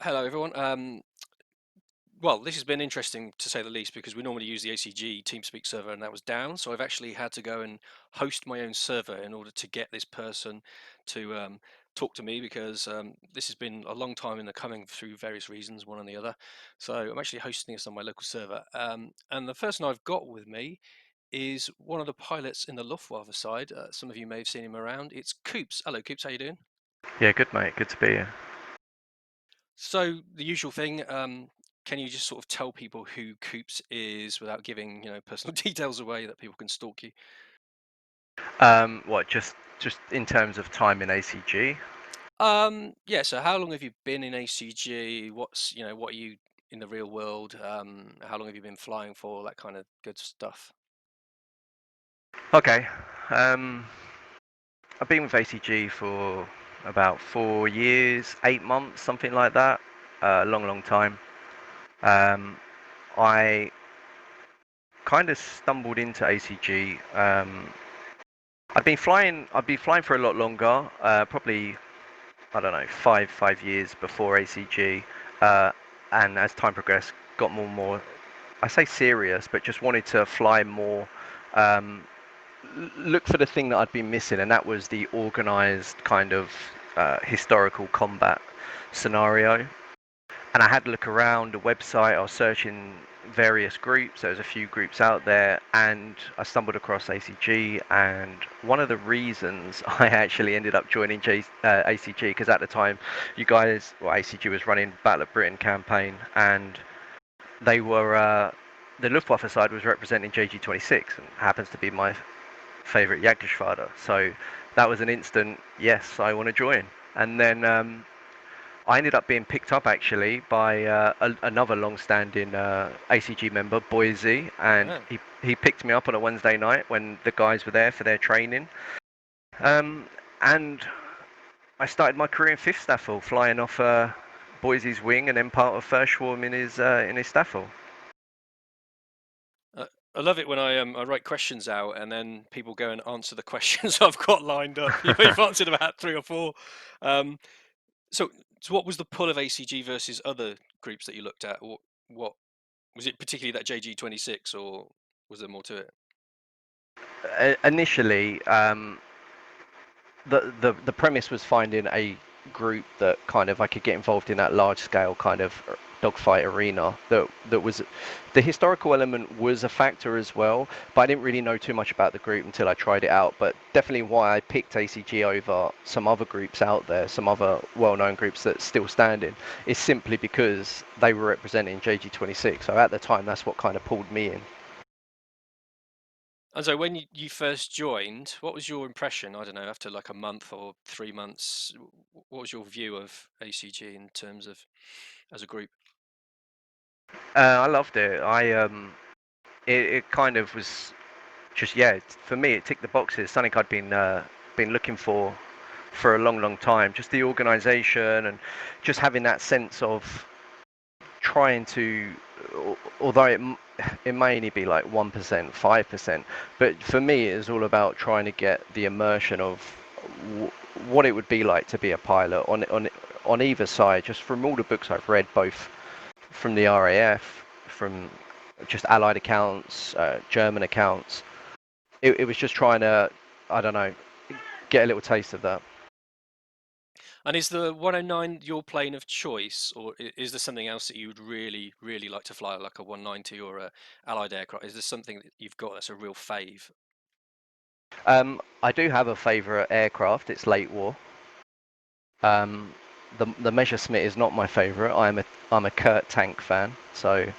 Hello, everyone. Well, this has been interesting to say the least because we normally use the ACG TeamSpeak server and that was down. So I've actually had to go and host my own server in order to get this person to talk to me because this has been a long time in the coming through various reasons, one and the other. So I'm actually hosting this on my local server. And the person I've got with me is one of the pilots in the Luftwaffe side. Some of you may have seen him around. It's Coopes. Hello, Coopes. How you doing? Yeah, good mate. Good to be here. So the usual thing, can you just sort of tell people who Coopes is without giving, personal details away that people can stalk you? What? Just in terms of time in ACG. Yeah, so how long have you been in ACG? What are you in the real world? How long have you been flying for? All that kind of good stuff. Okay. Um, I've been with ACG for about 4 years, 8 months, something like that. Long, long time. Um, I kind of stumbled into ACG. I've been flying. I've been flying for a lot longer. Probably I don't know, five years before ACG. Uh, and as time progressed, got more and more. I say serious, but just wanted to fly more. Um, look for the thing that I'd been missing, and that was the organized kind of historical combat scenario. And I had to look around the website. I was searching various groups. There was a few groups out there, and I stumbled across ACG. And one of the reasons I actually ended up joining ACG, because at the time, ACG was running Battle of Britain campaign, and they were the Luftwaffe side was representing JG26, and happens to be my favorite Jagdgeschwader. So that was an instant yes, I want to join. And then I ended up being picked up actually by another long-standing ACG member, Boise, and Oh. he picked me up on a Wednesday night when the guys were there for their training. And I started my career in 5th Staffel, flying off Boise's wing and then part of First Swarm in his Staffel. I love it when I write questions out and then people go and answer the questions I've got lined up. You've answered about three or four. Um, so, so what was the pull of ACG versus other groups that you looked at? What was it particularly that JG26 or was there more to it? Initially, the premise was finding a group that kind of I could get involved in that large scale kind of dogfight arena that was the historical element was a factor as well, but I didn't really know too much about the group until I tried it out. But definitely why I picked ACG over some other groups out there, some other well-known groups that's still standing, is simply because they were representing JG26. So at the time, that's what kind of pulled me in. And so when you first joined, what was your impression? I don't know, after like a month or 3 months, what was your view of ACG in terms of as a group? I loved it. It kind of was just for me it ticked the boxes. Something I'd been looking for a long, long time. Just the organisation and just having that sense of trying to, although it may only be like 1%, 5%, but for me it's all about trying to get the immersion of what it would be like to be a pilot on either side. Just from all the books I've read, both from the RAF, from just Allied accounts, German accounts. It was just trying to, I don't know, get a little taste of that. And is the 109 your plane of choice, or is there something else that you would really, really like to fly, like a 190 or a Allied aircraft? Is there something that you've got that's a real fave? I do have a favourite aircraft. It's late war. Um, the Messerschmitt is not my favourite. I'm a Kurt tank fan, so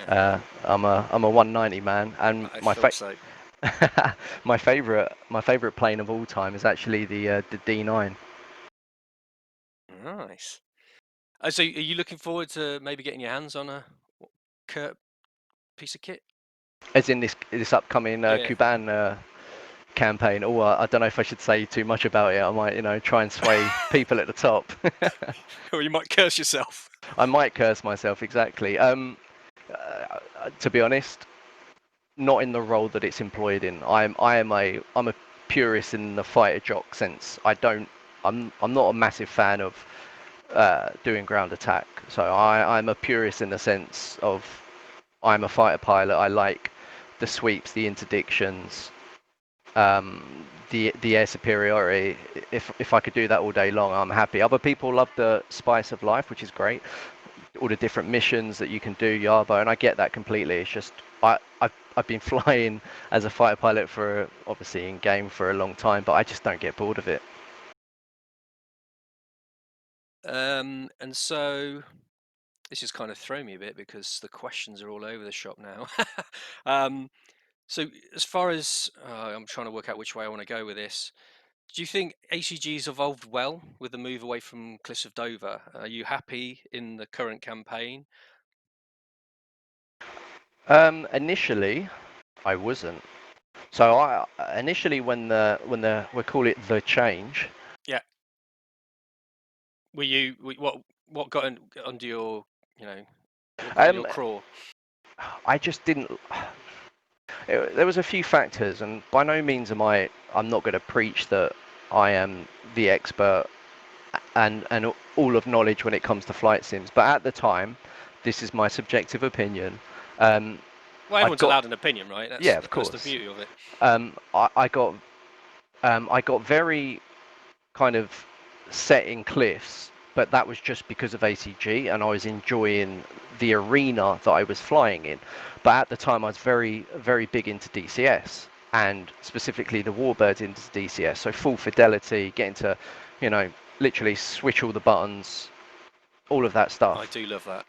Yeah, I'm a 190 man, and I thought so. my favourite plane of all time is actually the D9. Nice. So, are you looking forward to maybe getting your hands on a Kurt piece of kit? As in this upcoming Yeah. Kuban campaign. Oh, I don't know if I should say too much about it. I might, try and sway people at the top. Or you might curse yourself. I might curse myself exactly. To be honest, not in the role that it's employed in. I'm a purist in the fighter jock sense. I'm not a massive fan of doing ground attack. So I'm a purist in the sense of I'm a fighter pilot. I like the sweeps, the interdictions, the air superiority. If I could do that all day long, I'm happy. Other people love the spice of life, which is great. All the different missions that you can do, Yarbo, and I get that completely. It's just I've been flying as a fighter pilot for obviously in game for a long time, but I just don't get bored of it. And so this has kind of thrown me a bit because the questions are all over the shop now. um, so as far as I'm trying to work out which way I want to go with this. Do you think ACG's evolved well with the move away from Cliffs of Dover? Are you happy in the current campaign? Initially, I wasn't. So I initially when the we call it the change. Yeah. What got under your, you know, what got in your Um, craw? I just didn't. There was a few factors, and by no means I'm not going to preach that I am the expert and all of knowledge when it comes to flight sims. But at the time, this is my subjective opinion. Um, Well, I everyone's got allowed an opinion, right? Yeah, of That's the course. beauty of it. I got very kind of set in cliffs, but that was just because of ACG, and I was enjoying the arena that I was flying in. But at the time, I was very, very big into DCS, and specifically the Warbirds into DCS. So full fidelity, getting to, you know, literally switch all the buttons, all of that I stuff. do love that.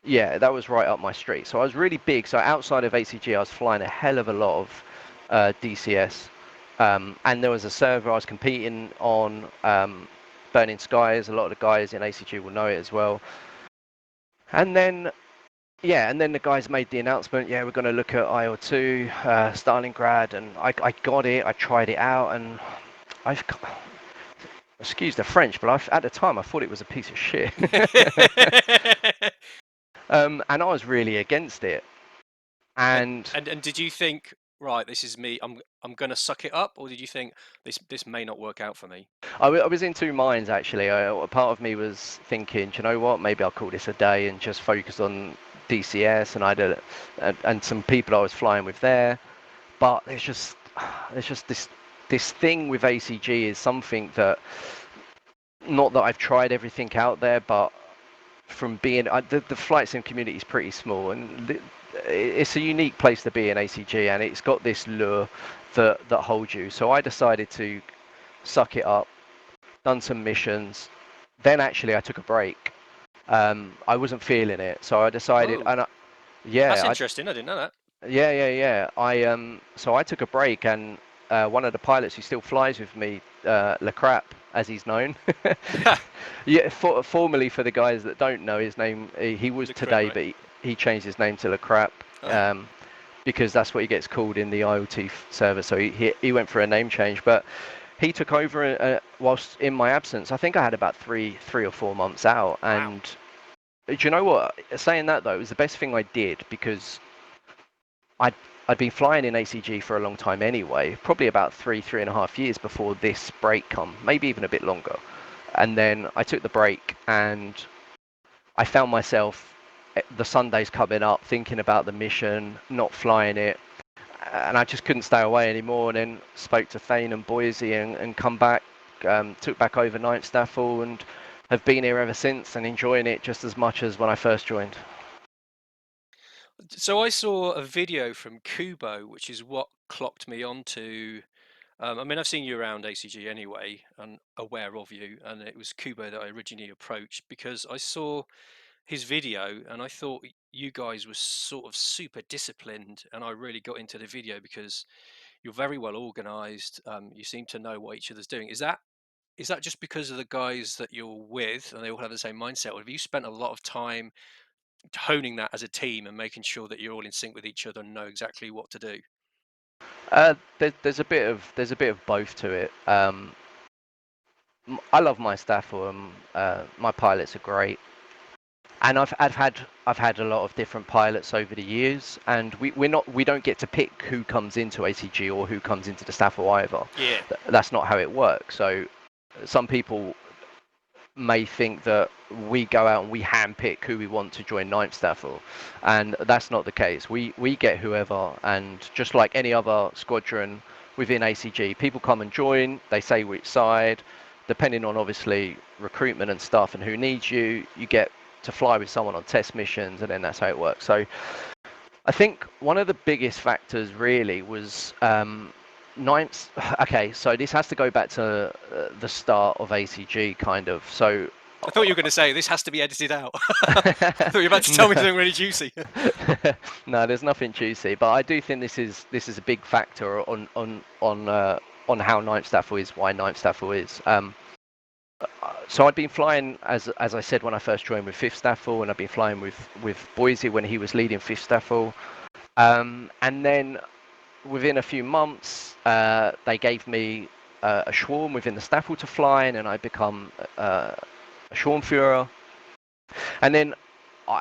Yeah, that was right up my street. So I was really big. So outside of ACG, I was flying a hell of a lot of DCS. And there was a server I was competing on, Burning Skies. A lot of the guys in ACG will know it as well. And then, yeah, and then the guys made the announcement, yeah, we're going to look at IL2, Stalingrad, and I got it. I tried it out, and I've, excuse the French, but at the time I thought it was a piece of shit. And I was really against it. and, And and did you think, right, this is me, I'm gonna suck it up, or did you think this may not work out for me? I was in two minds actually. A part of me was thinking, do you know what? Maybe I'll call this a day and just focus on DCS, and and some people I was flying with there. But there's just this thing with ACG is something that, not that I've tried everything out there, but from being the flight sim community is pretty small, and it's a unique place to be in ACG, and it's got this lure that holds you. So I decided to suck it up, done some missions. Then actually I took a break. I wasn't feeling it, so I decided, Oh, that's yeah, interesting. I didn't know yeah. So I took a break, and one of the pilots who still flies with me, Le Crap, as he's known. that. Yeah, formerly for the guys that don't know his name, he was Le Crep, today, right? but he changed his name to Le Crap. Oh, Because that's what he gets called in the IoT server. So he went for a name change, but he took over whilst in my absence. I think I had about three or 4 months out. wow. And do you know what? Saying that though, it was the best thing I did because I'd I'd been flying in ACG for a long time anyway, probably about 3.5 years before this break come, maybe even a bit longer. And then I took the break and I found myself the Sundays coming up thinking about the mission, not flying it, and I just couldn't stay away anymore. And then spoke to Thane and Boise and come back, took back overnight Staffel, and have been here ever since and enjoying it just as much as when I first joined. So I saw a video from Kubo, which is what clocked me onto. I mean, I've seen you around ACG anyway, and aware of you, and it was Kubo that I originally approached because I saw his video and I thought you guys were sort of super disciplined, and I really got into the video because you're very well organized. You seem to know what each other's doing. Is that just because of the guys that you're with and they all have the same mindset, or have you spent a lot of time honing that as a team and making sure that you're all in sync with each other and know exactly what to do? There's a bit of both to it. I love my Staffel, and my pilots are great. And I've had a lot of different pilots over the years, and we don't get to pick who comes into ACG or who comes into the Staffel either. Yeah. That's not how it works. So some people may think that we go out and we handpick who we want to join Ninth Staffel, and that's not the case. We get whoever, and just like any other squadron within ACG, people come and join. They say which side, depending on obviously recruitment and stuff, and who needs you. You get to fly with someone on test missions, and then that's how it works. So I think one of the biggest factors really was ninth. Okay, so this has to go back to the start of ACG, kind of. So I thought you were going to say this has to be edited out. I thought you were about to tell me something really juicy. No, there's nothing juicy, but I do think this is a big factor on how Ninth Staffel is, why Ninth Staffel is. So I'd been flying, as I said, when I first joined with Fifth Staffel, and I've been flying with Boise when he was leading Fifth Staffel. And then within a few months, they gave me a swarm within the Staffel to fly, and then I become a Swarmführer. And then, I,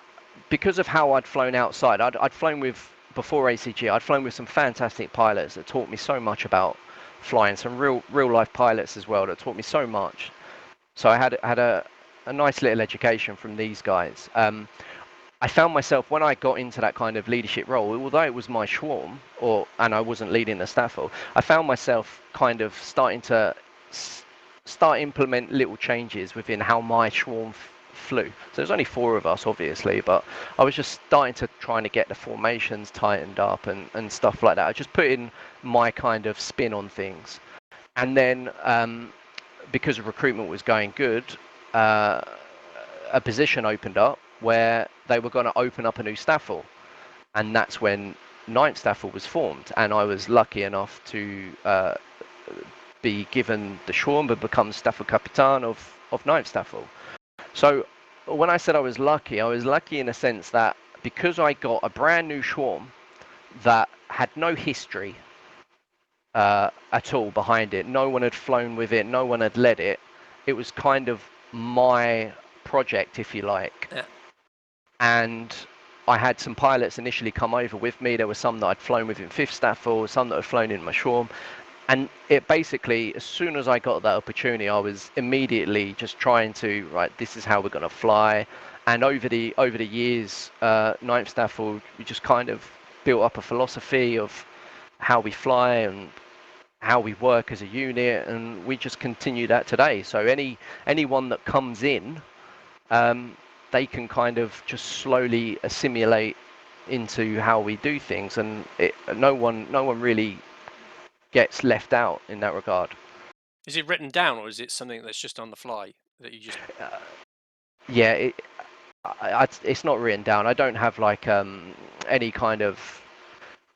because of how I'd flown outside, I'd flown with, before ACG, I'd flown with some fantastic pilots that taught me so much about flying, some real life pilots as well that taught me so much. So I had a nice little education from these guys. I found myself, when I got into that kind of leadership role, although it was my swarm, and I wasn't leading the Staffel, I found myself kind of starting to start implement little changes within how my swarm flew. So there's only 4 of us, obviously, but I was just starting to trying to get the formations tightened up and stuff like that. I just put in my kind of spin on things. And then because recruitment was going good, a position opened up where they were going to open up a new Staffel, and that's when Ninth Staffel was formed, and I was lucky enough to be given the Schwarm and become Staffelkapitan of Ninth Staffel. So when I said I was lucky in a sense that because I got a brand new Schwarm that had no history at all behind it, no one had flown with it, no one had led it, it was kind of my project, if you like. Yeah. And I had some pilots initially come over with me. There were some that I'd flown with in Fifth Staffel, some that had flown in my Schwarm. And it basically, as soon as I got that opportunity, I was immediately just trying to, right, this is how we're going to fly. And over the years, Ninth Staffel, we just kind of built up a philosophy of how we fly and how we work as a unit, and we just continue that today. So anyone that comes in, they can kind of just slowly assimilate into how we do things, and no one really gets left out in that regard. Is it written down, or is it something that's just on the fly that you just? Yeah, it's not written down. I don't have like any kind of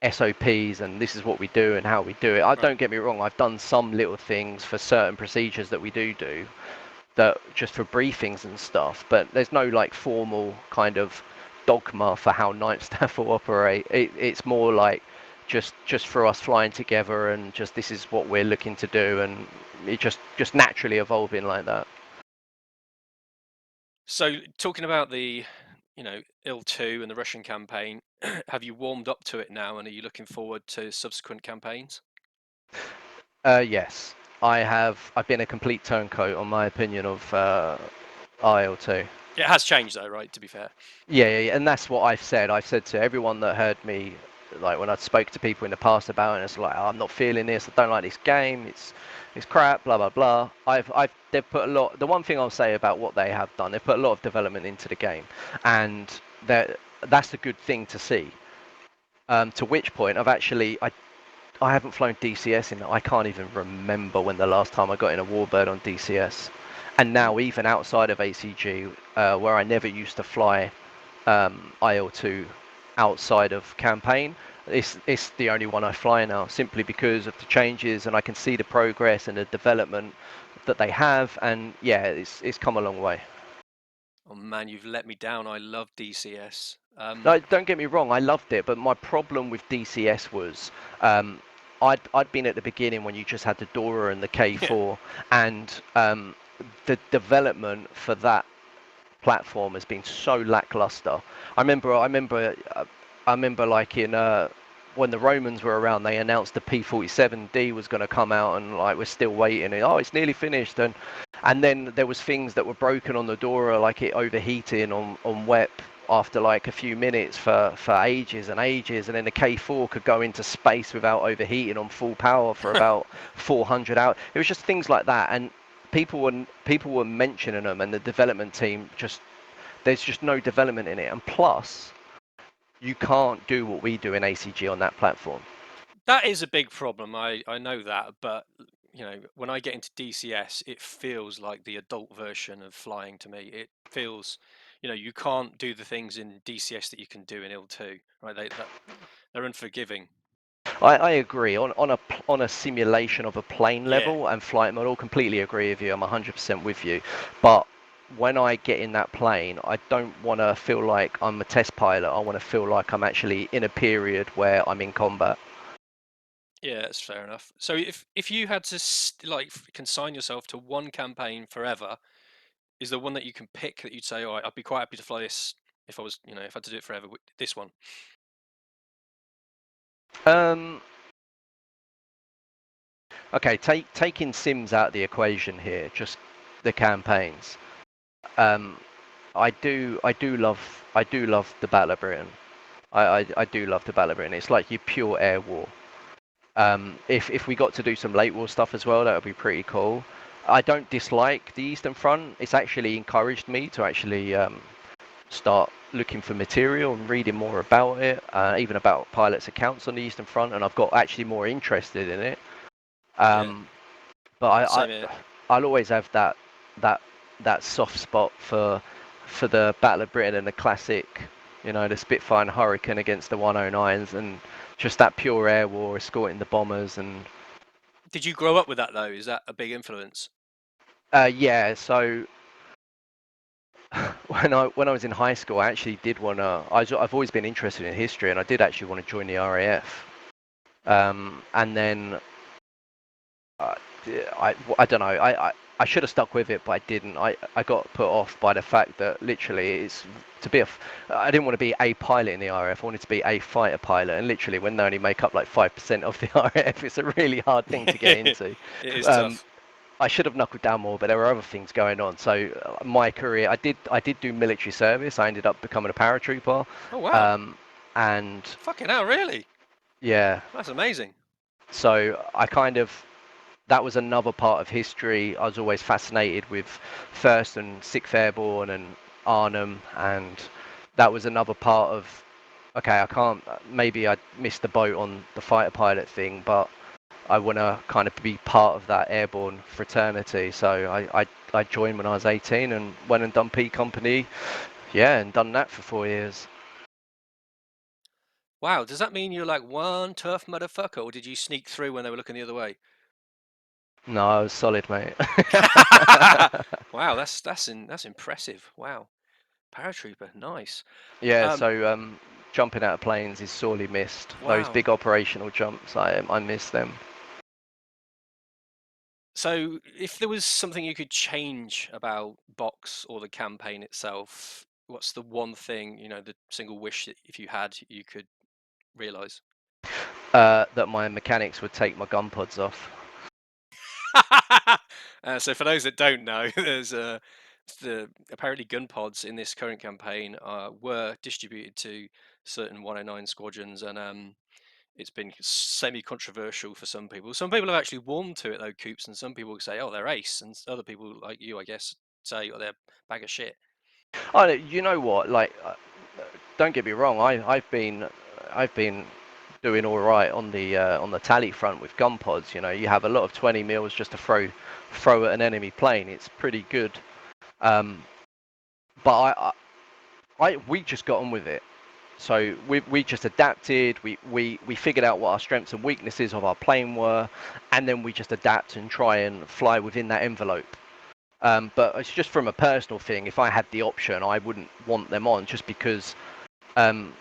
SOPs and this is what we do and how we do it. Right. Don't get me wrong, I've done some little things for certain procedures that we do that just for briefings and stuff, but there's no like formal kind of dogma for how Ninth Staff will operate. It's more like just for us flying together, and just this is what we're looking to do, and it just naturally evolving like that. So talking about the, IL2 and the Russian campaign, have you warmed up to it now, and are you looking forward to subsequent campaigns? Yes, I have. I've been a complete turncoat on my opinion of IL2. It has changed though, right? To be fair. Yeah, and that's what I've said. I've said to everyone that heard me, like when I spoke to people in the past about it, and it's like, oh, I'm not feeling this. I don't like this game. It's crap. Blah blah blah. They've put a lot. The one thing I'll say about what they have done, they've put a lot of development into the game, and that's a good thing to see. To which point I haven't flown DCS in. I can't even remember when the last time I got in a Warbird on DCS. And now Ooh. even outside of ACG, where I never used to fly IL2 outside of campaign, it's the only one I fly now, simply because of the changes, and I can see the progress and the development that they have, and yeah, it's come a long way. Oh man, you've let me down. I love DCS. No, don't get me wrong, I loved it, but my problem with DCS was um, I'd been at the beginning when you just had the Dora and the Yeah. K4, and the development for that platform has been so lackluster. I remember like in when the Romans were around, they announced the P47D was going to come out, and like we're still waiting. And, oh, it's nearly finished, And then there was things that were broken on the door, like it overheating on wep after like a few minutes for ages and ages, and then the K4 could go into space without overheating on full power for about 400 hours. It was just things like that, and people were mentioning them, and the development team just, there's just no development in it, and plus you can't do what we do in ACG on that platform. That is a big problem. I know that, but you know, when I get into DCS, it feels like the adult version of flying to me. It feels, you know, you can't do the things in DCS that you can do in IL2, right? They're unforgiving. I agree on a simulation of a plane Yeah, level and flight model. Completely agree with you. I'm 100% with you. But when I get in that plane, I don't want to feel like I'm a test pilot. I want to feel like I'm actually in a period where I'm in combat. yeah, that's fair enough. So if you had to consign yourself to one campaign forever, is there one that you can pick that you'd say, oh, I'd be quite happy to fly this if I was, you know, if I had to do it forever? This one. Um, okay, taking Sims out of the equation here, just the campaigns. Um, I do love the Battle of Britain. I do love the Battle of Britain. It's like your pure air war. If we got to do some late war stuff as well, that would be pretty cool. I don't dislike the Eastern Front. It's actually encouraged me to actually start looking for material and reading more about it, even about pilots' accounts on the Eastern Front, and I've got actually more interested in it. Yeah, Um, but same here. I'll always have that that soft spot for the Battle of Britain and the classic, the Spitfire and Hurricane against the 109s, and just that pure air war escorting the bombers. And Did you grow up with that though? Is that a big influence? yeah, so when I was in high school, I actually did want to. I've always been interested in history, and I did actually want to join the RAF. And then uh, I don't know. I should have stuck with it, but I didn't. I got put off by the fact that literally it's to be I didn't want to be a pilot in the RAF. I wanted to be a fighter pilot, and literally when they only make up like 5% of the RAF, it's a really hard thing to get It into. is Um, tough. I should have knuckled down more, but there were other things going on. So my career, I did do military service. I ended up becoming a paratrooper, Oh wow. um, and Fucking hell, really? yeah. That's amazing. So I kind of, that was another part of history. I was always fascinated with First and Sixth Airborne and Arnhem, and that was another part of. Okay, I can't. Maybe I missed the boat on the fighter pilot thing, but I want to kind of be part of that airborne fraternity. So I joined when I was 18 and went and done P Company, yeah, and done that for 4 years. Wow, does that mean you're like one tough motherfucker, or did you sneak through when they were looking the other way? No, I was solid, mate. Wow, that's impressive. Wow, paratrooper, nice. Yeah, Um, so jumping out of planes is sorely missed. Those wow. big operational jumps, I miss them. So, if there was something you could change about Box or the campaign itself, what's the one thing, you know, the single wish that if you had, you could realize? That my mechanics would take my gun pods off. So, for those that don't know, there's the apparently gun pods in this current campaign were distributed to certain 109 squadrons, and it's been semi-controversial for some people. Some people have actually warmed to it though, Coopes, and some people say, "Oh, they're ace," and other people like you, I guess, say, "Oh, they're a bag of shit." Oh, you know what? Like, don't get me wrong. I've been doing all right on the tally front with gun pods. You have a lot of 20 mils just to throw at an enemy plane. It's pretty good. Um, but we just got on with it. So we just adapted. We figured out what our strengths and weaknesses of our plane were, and then we just adapt and try and fly within that envelope. But it's just from a personal thing. If I had the option, I wouldn't want them on just because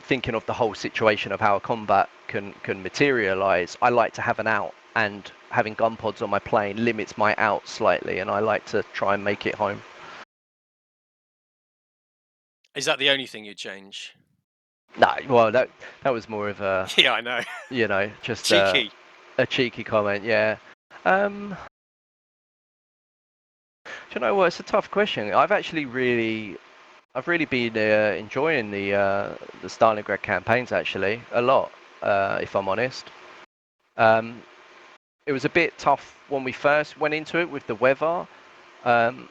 thinking of the whole situation of how a combat can materialize. I like to have an out, and having gun pods on my plane limits my out slightly, and I like to try and make it home. Is that the only thing you'd change? No, well that was more of a, Yeah, I know. just Cheeky. a cheeky comment. Yeah. Um, Do you know what? It's a tough question. I've really been enjoying the Stalingrad campaigns actually a lot, if I'm honest. Um, it was a bit tough when we first went into it with the weather, um,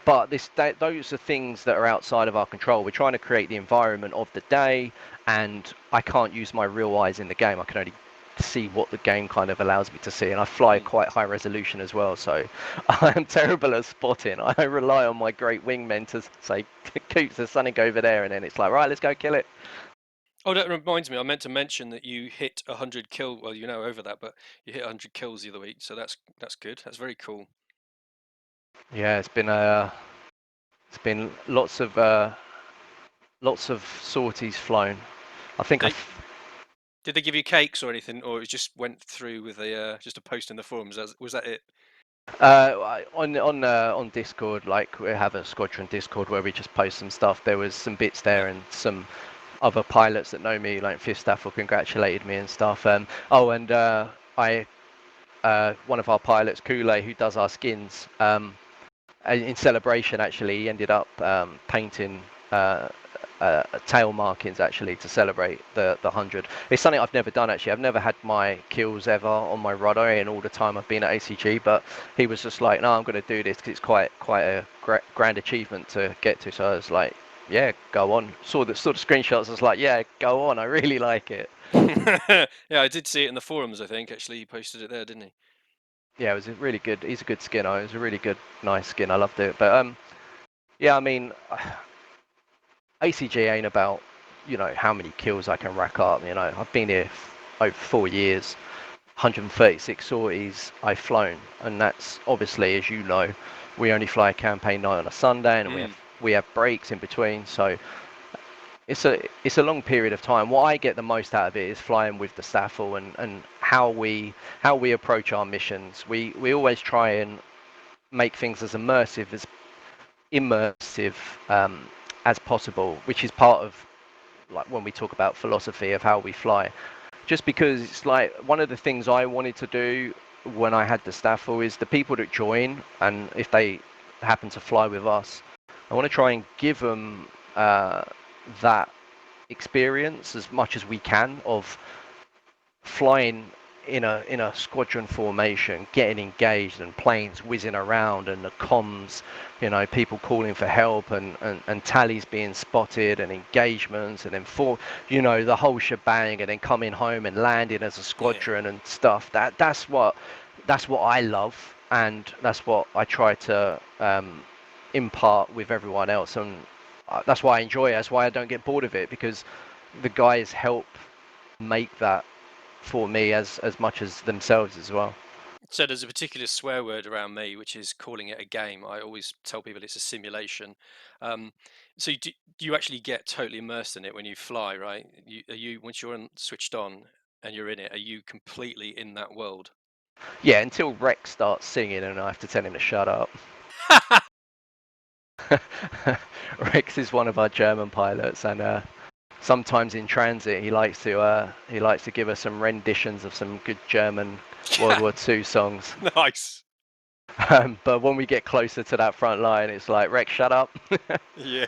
but those are things that are outside of our control. We're trying to create the environment of the day, and I can't use my real eyes in the game. I can only see what the game kind of allows me to see, and I fly Mm. quite high resolution as well, so I am terrible at spotting. I rely on my great wingmen to say, Coopes, there's something over there, and then it's like, right, let's go kill it. Oh, that reminds me. I meant to mention that you hit 100 kill. Well, over that, but you hit 100 kills the other week, so that's good. That's very cool. Yeah, it's been lots of sorties flown. I Did think they did they give you cakes or anything, or it just went through with just a post in the forums? Was that it? on Discord, like we have a squadron Discord where we just post some stuff. There was some bits there, Yeah. and some other pilots that know me, like Fifth Staffel, congratulated me and stuff. Oh, and I one of our pilots, Kool-Aid, who does our skins, in celebration, actually, he ended up painting tail markings actually to celebrate the 100. It's something I've never done actually. I've never had my kills ever on my rudder in all the time I've been at ACG, but he was just like, no, I'm going to do this because it's quite a grand achievement to get to. So I was like, yeah, go on. Saw the screenshots. I was like, yeah, go on. I really like it. Yeah, I did see it in the forums. I think actually he posted it there, didn't he? Yeah, it was a really good. He's a good skinner. It was a really good, nice skin. I loved it. But yeah, I mean, ACG ain't about, how many kills I can rack up. I've been here over 4 years, 136 sorties I've flown, and that's obviously, as you know, we only fly a campaign night on a Sunday, and Mm. we have breaks in between. So it's a long period of time. What I get the most out of it is flying with the Staffel, and how we approach our missions. We always try and make things as immersive as possible, which is part of, like, when we talk about philosophy of how we fly. Just because it's like one of the things I wanted to do when I had the Staffel is the people that join, and if they happen to fly with us, I want to try and give them that experience as much as we can of flying in a squadron formation, getting engaged, and planes whizzing around, and the comms, people calling for help, and tallies being spotted, and engagements, and then the whole shebang, and then coming home and landing as a Yeah. squadron and stuff. That's what I love, and that's what I try to impart with everyone else, and that's why I enjoy it. That's why I don't get bored of it, because the guys help make that for me as much as themselves as well. So there's a particular swear word around me, which is calling it a game. I always tell people it's a simulation. Um, so do you actually get totally immersed in it when you fly, right? Once you're switched on and you're in it, are you completely in that world? Yeah, until Rex starts singing and I have to tell him to shut up. Rex is one of our German pilots, and sometimes in transit he likes to give us some renditions of some good German World War II songs. Nice. But when we get closer to that front line, it's like, Rex, shut up. Yeah.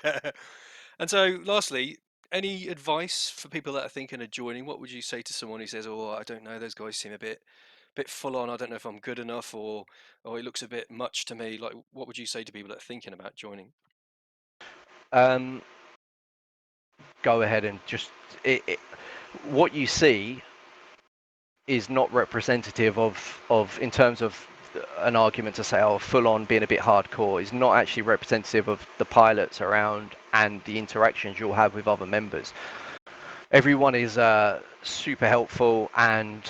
And so, lastly, any advice for people that are thinking of joining? What would you say to someone who says, "Oh, I don't know, those guys seem a bit full on. I don't know if I'm good enough, or it looks a bit much to me." Like, what would you say to people that are thinking about joining? um, Go ahead and just what you see is not representative of in terms of an argument to say, oh, full on being a bit hardcore is not actually representative of the pilots around and the interactions you'll have with other members. Everyone is super helpful, and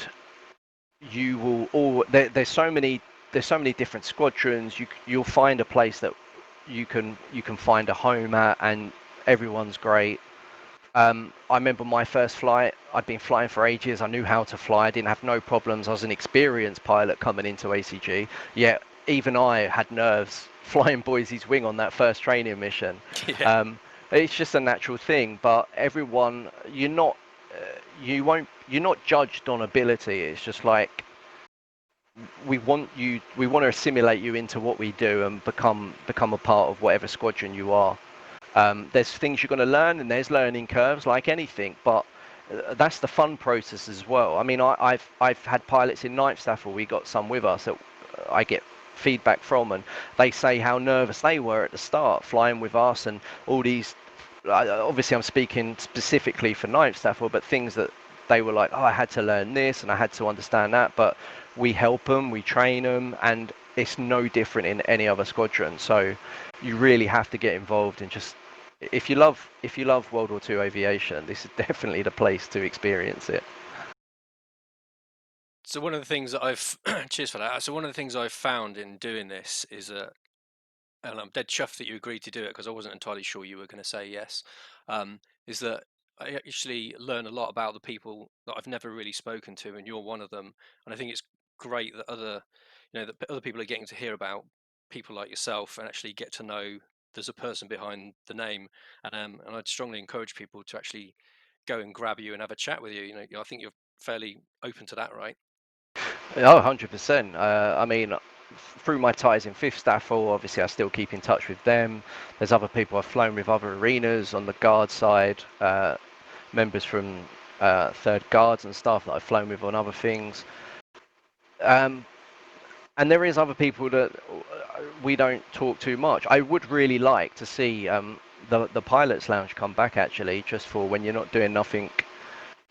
you will all there's so many different squadrons. You'll find a place that you can find a home at, and everyone's great. I remember my first flight. I'd been flying for ages. I knew how to fly. I didn't have no problems. I was an experienced pilot coming into ACG. Yet even I had nerves flying Boise's wing on that first training mission. Yeah. Um, it's just a natural thing. But everyone, you're not judged on ability. It's just like we want to assimilate you into what we do and become a part of whatever squadron you are. There's things you're going to learn, and there's learning curves like anything, but that's the fun process as well. I mean, I've had pilots in Ninth Staffel. We got some with us that I get feedback from, and they say how nervous they were at the start flying with us, and all these. Obviously, I'm speaking specifically for Ninth Staffel, but things that they were like, oh, I had to learn this and I had to understand that, but we help them, we train them, and it's no different in any other squadron. So you really have to get involved and just if you love World War II aviation, this is definitely the place to experience it. So one of the things that I've cheers for that. So one of the things I've found in doing this is that, and I'm dead chuffed that you agreed to do it because I wasn't entirely sure you were going to say yes, is that I actually learn a lot about the people that I've never really spoken to, and you're one of them. And I think it's great that that other people are getting to hear about people like yourself and actually get to know there's a person behind the name. And I'd strongly encourage people to actually go and grab you and have a chat with you. I think you're fairly open to that, right? Oh, 100%. I mean, through my ties in Fifth Staffel, obviously I still keep in touch with them. There's other people I've flown with other arenas on the guard side, members from Third Guards and stuff that I've flown with on other things. Um, and there is other people that we don't talk too much. I would really like to see the pilots lounge come back actually, just for when you're not doing nothing.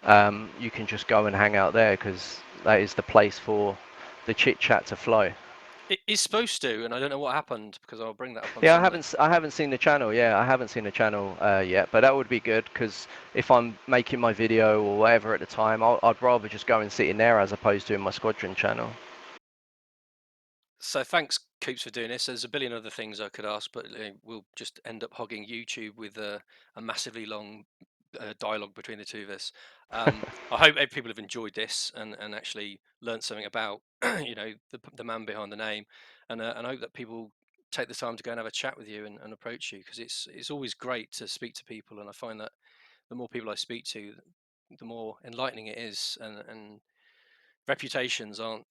You can just go and hang out there because that is the place for the chit chat to flow. It is supposed to, and I don't know what happened because I'll bring that up on Yeah, Sunday. I haven't seen the channel. Yeah, I haven't seen the channel yet, but that would be good because if I'm making my video or whatever at the time, I'd rather just go and sit in there as opposed to in my squadron channel. So thanks, Coops, for doing this. There's a billion other things I could ask, but we'll just end up hogging YouTube with a massively long dialogue between the two of us. I hope people have enjoyed this and actually learned something about the man behind the name, and I hope that people take the time to go and have a chat with you and approach you because it's always great to speak to people, and I find that the more people I speak to, the more enlightening it is, and reputations aren't,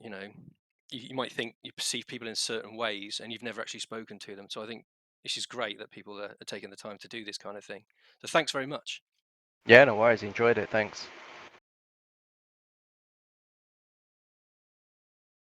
you might think you perceive people in certain ways and you've never actually spoken to them. So I think this is great that people are taking the time to do this kind of thing. So thanks very much. Yeah, no worries. Enjoyed it. Thanks.